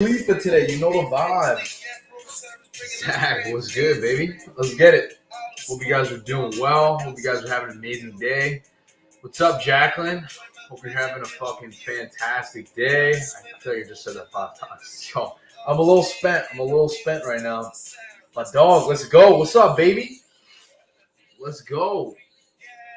Lisa today, you know the vibe. Zach, what's good, baby? Let's get it. Hope you guys are doing well. Hope you guys are having an amazing day. What's up, Jacqueline? Hope you're having a fucking fantastic day. I feel like I just said that 5 times. Yo, I'm a little spent. Right now. My dog, let's go. What's up, baby? Let's go.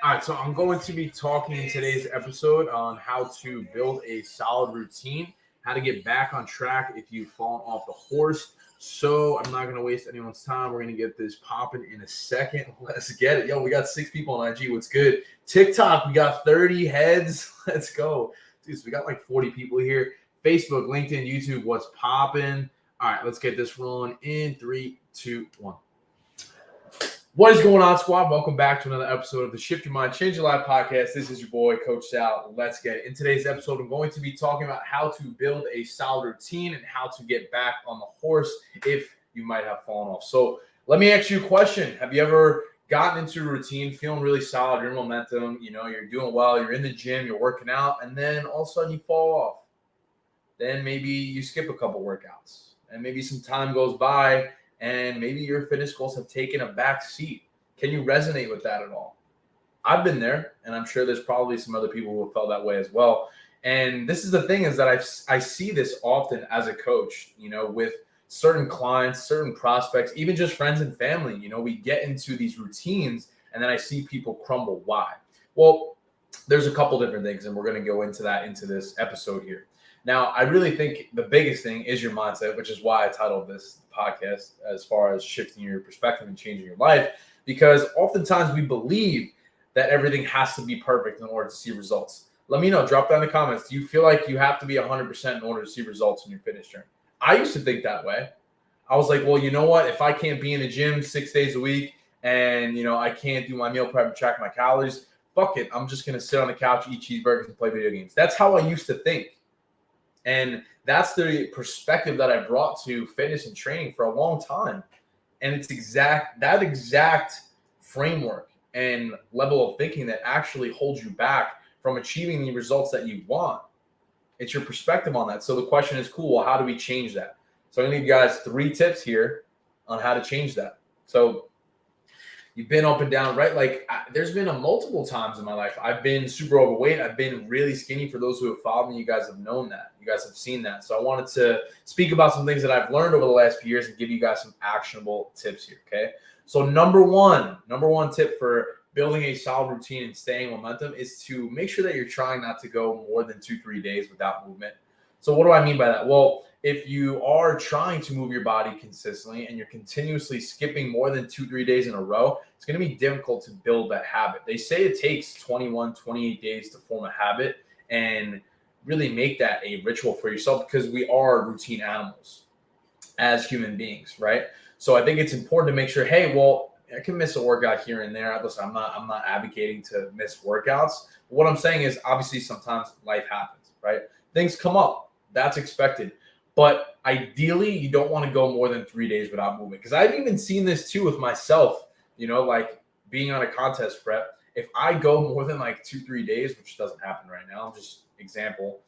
All right, so I'm going to be talking in today's episode on how to build a solid routine, how to get back on track if you've fallen off the horse. So I'm not going to waste anyone's time. We're going to get this popping in a second. Let's get it. Yo, we got 6 people on IG. What's good? TikTok, we got 30 heads. Let's go. Dude, so we got like 40 people here. Facebook, LinkedIn, YouTube, what's popping? All right, let's get this rolling in 3, 2, 1. What is going on, squad? Welcome back to another episode of the Shift Your Mind, Change Your Life podcast. This is your boy, Coach Sal. Let's get it. In today's episode, I'm going to be talking about how to build a solid routine and how to get back on the horse if you might have fallen off. So let me ask you a question. Have you ever gotten into a routine, feeling really solid, you're in momentum, you're doing well, you're in the gym, you're working out, and then all of a sudden you fall off? Then maybe you skip a couple workouts, and maybe some time goes by, and maybe your fitness goals have taken a back seat. Can you resonate with that at all? I've been there, and I'm sure there's probably some other people who have felt that way as well. And this is the thing, is that I see this often as a coach, with certain clients, certain prospects, even just friends and family. We get into these routines, and then I see people crumble. Why? Well, there's a couple different things, and we're going to go into this episode here. Now, I really think the biggest thing is your mindset, which is why I titled this podcast as far as shifting your perspective and changing your life, because oftentimes we believe that everything has to be perfect in order to see results. Let me know. Drop down in the comments. Do you feel like you have to be 100% in order to see results in your fitness journey? I used to think that way. I was like, well, you know what? If I can't be in the gym 6 days a week and, I can't do my meal prep and track my calories, fuck it. I'm just going to sit on the couch, eat cheeseburgers, and play video games. That's how I used to think. And that's the perspective that I brought to fitness and training for a long time. And it's that exact framework and level of thinking that actually holds you back from achieving the results that you want. It's your perspective on that. So the question is, cool, well, how do we change that? So I'm going to give you guys 3 tips here on how to change that. So you've been up and down, right? There's been multiple times in my life I've been super overweight. I've been really skinny. For those who have followed me, you guys have known that. You guys have seen that. So I wanted to speak about some things that I've learned over the last few years and give you guys some actionable tips here, okay? So number one tip for building a solid routine and staying momentum is to make sure that you're trying not to go more than 2-3 days without movement. So what do I mean by that? Well, if you are trying to move your body consistently and you're continuously skipping more than 2-3 days in a row, it's going to be difficult to build that habit. They say it takes 21-28 days to form a habit and really make that a ritual for yourself, because we are routine animals as human beings, right? So I think it's important to make sure, hey, well, I can miss a workout here and there. Listen, I'm not advocating to miss workouts. But what I'm saying is, obviously, sometimes life happens, right? Things come up. That's expected. But ideally, you don't want to go more than 3 days without movement. Because I've even seen this too with myself, like being on a contest prep. If I go more than 2-3 days, which doesn't happen right now, I'm just example,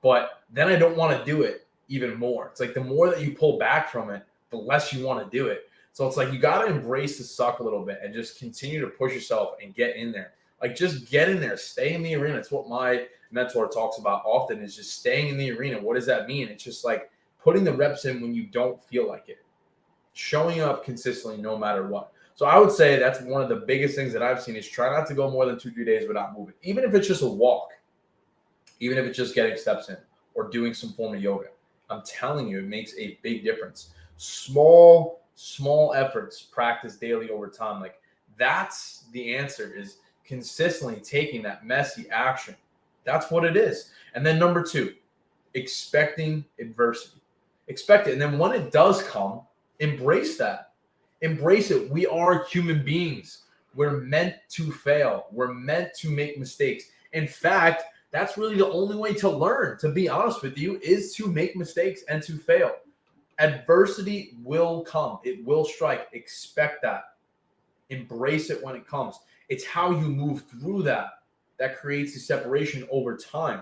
but then I don't want to do it even more. It's like the more that you pull back from it, the less you want to do it. So it's like you got to embrace the suck a little bit and just continue to push yourself and get in there. Just get in there, stay in the arena. It's what my mentor talks about often, is just staying in the arena. What does that mean? It's just like putting the reps in when you don't feel like it, showing up consistently no matter what. So I would say that's one of the biggest things that I've seen, is try not to go more than 2-3 days without moving, even if it's just a walk, even if it's just getting steps in or doing some form of yoga. I'm telling you, it makes a big difference. Small efforts practiced daily over time. That's the answer, is consistently taking that messy action. That's what it is. And then number 2, expecting adversity. Expect it. And then when it does come, embrace that. Embrace it. We are human beings. We're meant to fail. We're meant to make mistakes. In fact, that's really the only way to learn, to be honest with you, is to make mistakes and to fail. Adversity will come. It will strike. Expect that. Embrace it when it comes. It's how you move through that creates the separation over time.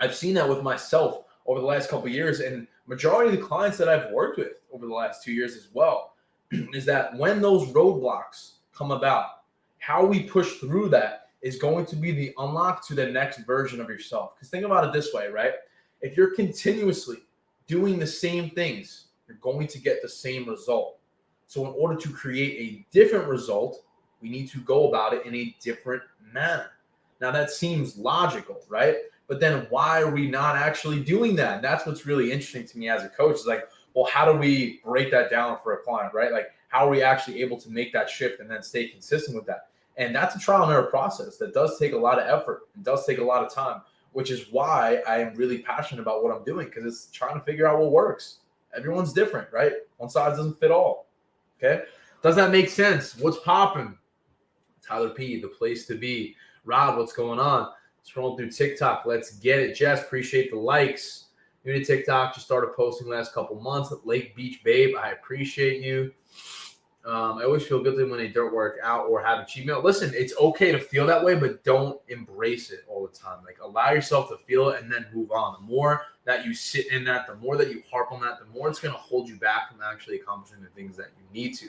I've seen that with myself over the last couple of years, and majority of the clients that I've worked with over the last 2 years as well, is that when those roadblocks come about, how we push through that is going to be the unlock to the next version of yourself. Because think about it this way, right? If you're continuously doing the same things, you're going to get the same result. So in order to create a different result, we need to go about it in a different manner. Now that seems logical, right? But then why are we not actually doing that? And that's what's really interesting to me as a coach is like, well, how do we break that down for a client, right? Like, how are we actually able to make that shift and then stay consistent with that? And that's a trial and error process that does take a lot of effort. It does take a lot of time, which is why I am really passionate about what I'm doing, because it's trying to figure out what works. Everyone's different, right? One size doesn't fit all. Okay. Does that make sense? What's popping? Tyler P, the place to be. Rob, what's going on? Scrolling through TikTok. Let's get it. Jess, appreciate the likes. New to TikTok, just started posting last couple months. Lake Beach Babe, I appreciate you. I always feel guilty when I don't work out or have a cheat meal. Listen, it's okay to feel that way, but don't embrace it all the time. Like, allow yourself to feel it and then move on. The more that you sit in that, the more that you harp on that, the more it's going to hold you back from actually accomplishing the things that you need to.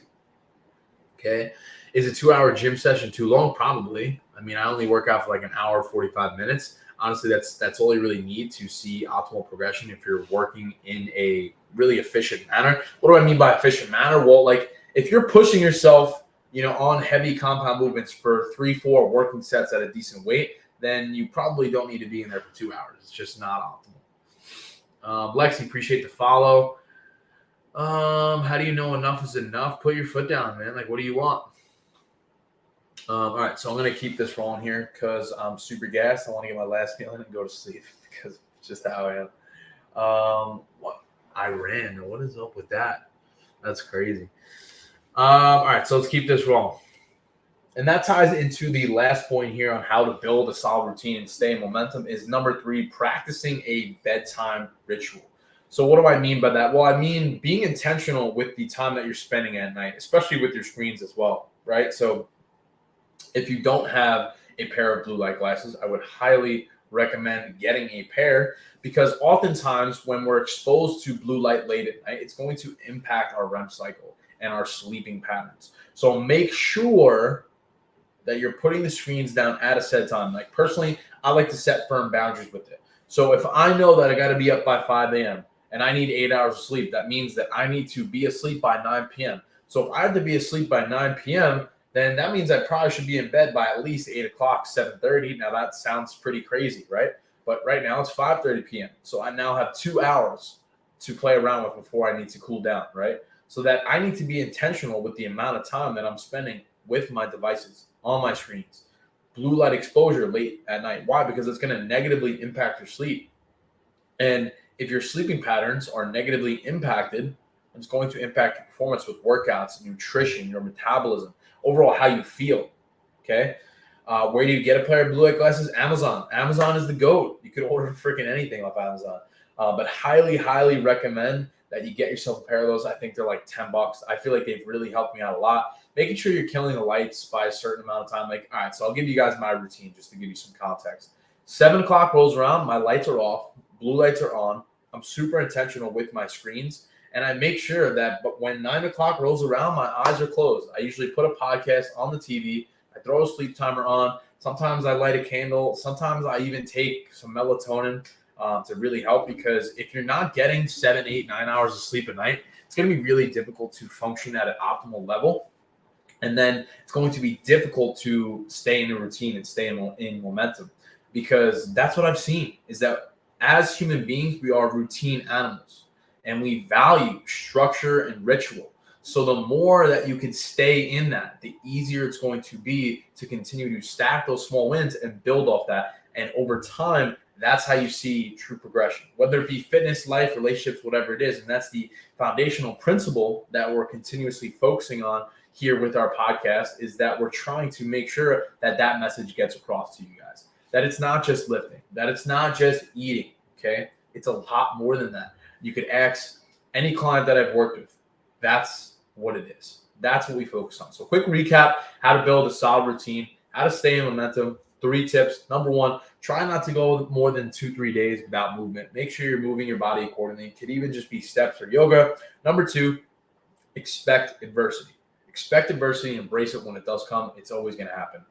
Okay. Is a 2-hour gym session too long? Probably. I mean, I only work out for like an hour, 45 minutes. Honestly, that's all you really need to see optimal progression if you're working in a really efficient manner. What do I mean by efficient manner? Well, like, if you're pushing yourself, on heavy compound movements for 3-4 working sets at a decent weight, then you probably don't need to be in there for 2 hours. It's just not optimal. Lexi, appreciate the follow. How do you know enough is enough? Put your foot down, man. Like, what do you want? All right, so I'm going to keep this rolling here because I'm super gassed. I want to get my last meal in and go to sleep because it's just how I am. Iran, what is up with that? That's crazy. All right, so let's keep this rolling. And that ties into the last point here on how to build a solid routine and stay in momentum is number 3, practicing a bedtime ritual. So what do I mean by that? Well, I mean being intentional with the time that you're spending at night, especially with your screens as well, right? So if you don't have a pair of blue light glasses, I would highly recommend getting a pair, because oftentimes when we're exposed to blue light late at night, it's going to impact our REM cycle and our sleeping patterns. So make sure that you're putting the screens down at a set time. Like, personally, I like to set firm boundaries with it. So if I know that I got to be up by 5 a.m. and I need 8 hours of sleep, that means that I need to be asleep by 9 p.m. So if I have to be asleep by 9 p.m., then that means I probably should be in bed by at least 8 o'clock, 7:30. Now that sounds pretty crazy, right? But right now it's 5:30 p.m. So I now have 2 hours to play around with before I need to cool down, right? So that I need to be intentional with the amount of time that I'm spending with my devices, on my screens. Blue light exposure late at night. Why? Because it's going to negatively impact your sleep. And if your sleeping patterns are negatively impacted, it's going to impact your performance with workouts, nutrition, your metabolism, overall how you feel. Okay. Where do you get a pair of blue light glasses? Amazon. Amazon is the GOAT. You could order freaking anything off Amazon. But highly, highly recommend that you get yourself a pair of those. I think they're like $10. I feel like they've really helped me out a lot. Making sure you're killing the lights by a certain amount of time. Like, all right, so I'll give you guys my routine just to give you some context. 7 o'clock rolls around, my lights are off, blue lights are on. I'm super intentional with my screens. And I make sure that when 9 o'clock rolls around, my eyes are closed. I usually put a podcast on the TV. I throw a sleep timer on. Sometimes I light a candle. Sometimes I even take some melatonin to really help, because if you're not getting 7, 8, 9 hours of sleep a night, it's going to be really difficult to function at an optimal level. And then it's going to be difficult to stay in a routine and stay in momentum, because that's what I've seen is that as human beings, we are routine animals and we value structure and ritual. So the more that you can stay in that, the easier it's going to be to continue to stack those small wins and build off that. And over time, that's how you see true progression, whether it be fitness, life, relationships, whatever it is. And that's the foundational principle that we're continuously focusing on here with our podcast, is that we're trying to make sure that that message gets across to you guys, that it's not just lifting, that it's not just eating. Okay. It's a lot more than that. You could ask any client that I've worked with. That's what it is. That's what we focus on. So quick recap: how to build a solid routine, how to stay in momentum, 3 tips. Number 1, try not to go more than 2-3 days without movement. Make sure you're moving your body accordingly. It could even just be steps or yoga. Number 2, expect adversity. Expect adversity and embrace it when it does come. It's always going to happen.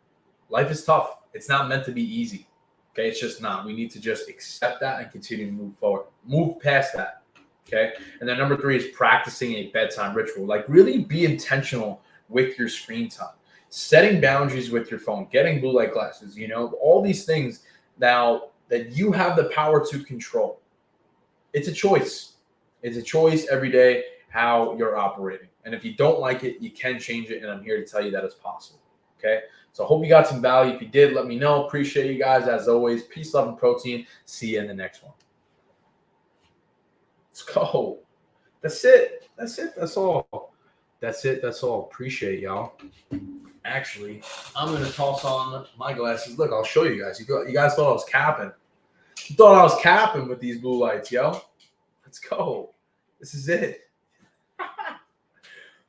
Life is tough. It's not meant to be easy. Okay, it's just not. We need to just accept that and continue to move forward. Move past that. Okay, and then number 3 is practicing a bedtime ritual. Like, really be intentional with your screen time. Setting boundaries with your phone, getting blue light glasses, all these things now that you have the power to control. It's a choice. It's a choice every day how you're operating. And if you don't like it, you can change it. And I'm here to tell you that it's possible. Okay. So I hope you got some value. If you did, let me know. Appreciate you guys as always. Peace, love, and protein. See you in the next one. Let's go. That's it. That's it. That's all. That's it. That's all. Appreciate y'all. Actually, I'm going to toss on my glasses. Look, I'll show you guys. You guys thought I was capping. You thought I was capping with these blue lights, yo. Let's go. This is it.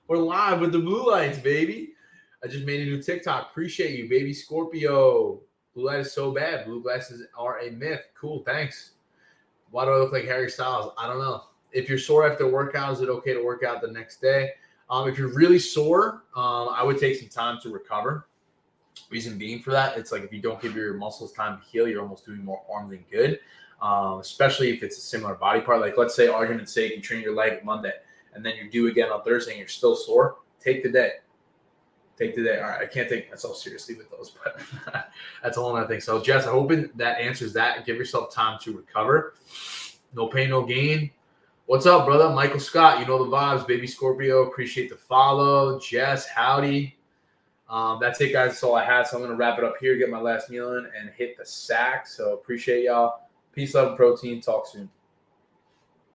We're live with the blue lights, baby. I just made a new TikTok. Appreciate you, baby. Scorpio. Blue light is so bad. Blue glasses are a myth. Cool, thanks. Why do I look like Harry Styles? I don't know. If you're sore after a workout, is it okay to work out the next day? If you're really sore, I would take some time to recover. Reason being for that, it's like if you don't give your muscles time to heal, you're almost doing more harm than good, especially if it's a similar body part. Like, let's say, argument's sake, you train your leg Monday, and then you do again on Thursday and you're still sore. Take the day. Take the day. All right, I can't take myself seriously with those, but that's a whole other thing. So, Jess, I hope that answers that. Give yourself time to recover. No pain, no gain. What's up, brother? Michael Scott, you know the vibes. Baby Scorpio, appreciate the follow. Jess, howdy. That's it, guys. That's all I had. So I'm going to wrap it up here, get my last meal in, and hit the sack. So appreciate y'all. Peace, love, and protein. Talk soon.